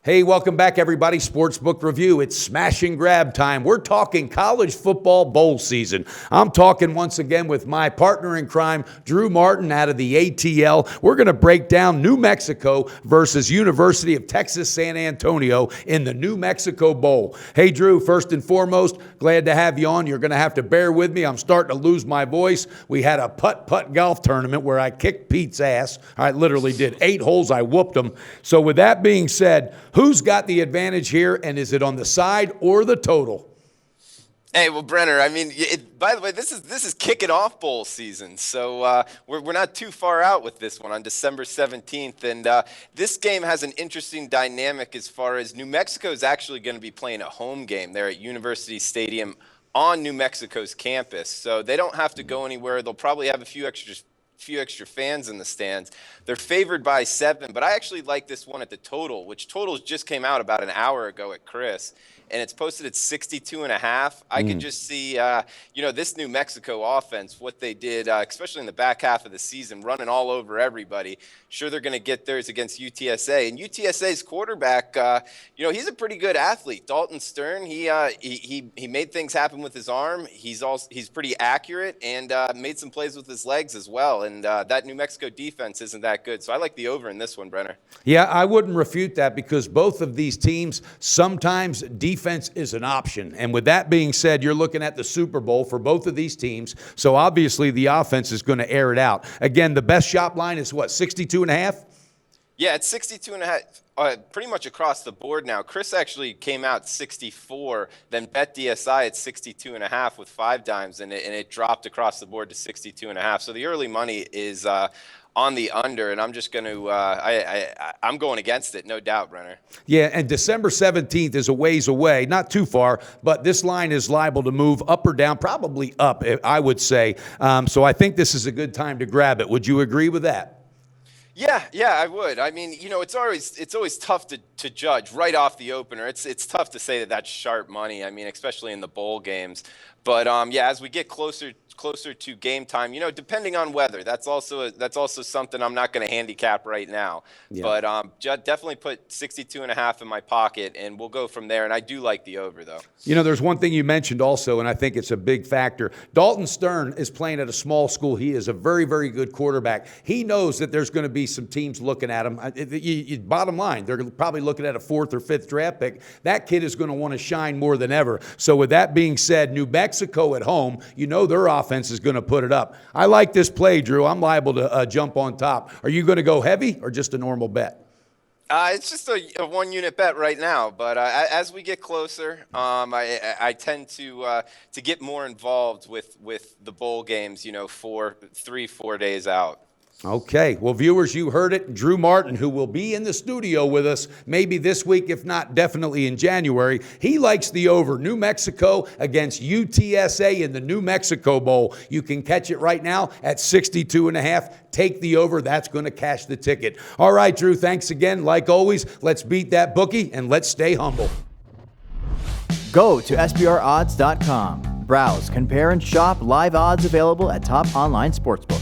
Hey, welcome back, everybody. Sportsbook Review. It's smash and grab time. We're talking college football bowl season. I'm talking once again with my partner in crime, Drew Martin out of the ATL. We're going to break down New Mexico versus University of Texas San Antonio in the New Mexico Bowl. Hey, Drew, first and foremost, glad to have you on. You're going to have to bear with me. I'm starting to lose my voice. We had a putt-putt golf tournament where I kicked Pete's ass. I literally did 8 holes. I whooped him. So with that being said, who's got the advantage here, and is it on the side or the total? Hey, well, Brenner, I mean, by the way, this is kicking off bowl season, so we're not too far out with this one on December 17th, and this game has an interesting dynamic as far as New Mexico is actually going to be playing a home game there at University Stadium on New Mexico's campus, so they don't have to go anywhere. They'll probably have a few extra fans in the stands. They're favored by 7, but I actually like this one at the total, which totals just came out about an hour ago at Chris, and it's posted at 62.5. I could just see, this New Mexico offense, what they did, especially in the back half of the season, running all over everybody. Sure, they're going to get theirs against UTSA, and UTSA's quarterback, he's a pretty good athlete. Dalton Stern, he made things happen with his arm. He's pretty accurate and made some plays with his legs as well. And that New Mexico defense isn't that good. So I like the over in this one, Brenner. Yeah, I wouldn't refute that because both of these teams, sometimes defense is an option. And with that being said, you're looking at the Super Bowl for both of these teams. So obviously the offense is going to air it out. Again, the best shop line is what, 62.5? Yeah, it's 62.5, pretty much across the board now. Chris actually came out 64, then bet DSI at 62.5 with 5 dimes, and it dropped across the board to 62.5. So the early money is on the under, and I'm just going to I'm going against it, no doubt, Brenner. Yeah, and December 17th is a ways away, not too far, but this line is liable to move up or down, probably up, I would say. So I think this is a good time to grab it. Would you agree with that? Yeah, I would. I mean, it's always tough to judge right off the opener. It's tough to say that that's sharp money. I mean, especially in the bowl games. But as we get closer to game time, depending on weather, that's also something I'm not going to handicap right now. Yeah. But definitely put 62.5 in my pocket, and we'll go from there. And I do like the over, though. There's one thing you mentioned also, and I think it's a big factor. Dalton Stern is playing at a small school. He is a very, very good quarterback. He knows that there's going to be some teams looking at him. Bottom line, they're probably looking at a 4th or 5th draft pick. That kid is going to want to shine more than ever. So with that being said, New Mexico at home, their offense is going to put it up. I like this play, Drew. I'm liable to jump on top. Are you going to go heavy or just a normal bet? It's just a 1-unit bet right now, but as we get closer, I tend to get more involved with the bowl games, 3-4 days out. Okay. Well, viewers, you heard it. Drew Martin, who will be in the studio with us maybe this week, if not definitely in January. He likes the over. New Mexico against UTSA in the New Mexico Bowl. You can catch it right now at 62.5. Take the over. That's going to cash the ticket. All right, Drew, thanks again. Like always, let's beat that bookie and let's stay humble. Go to SBRodds.com. Browse, compare, and shop live odds available at top online sportsbooks.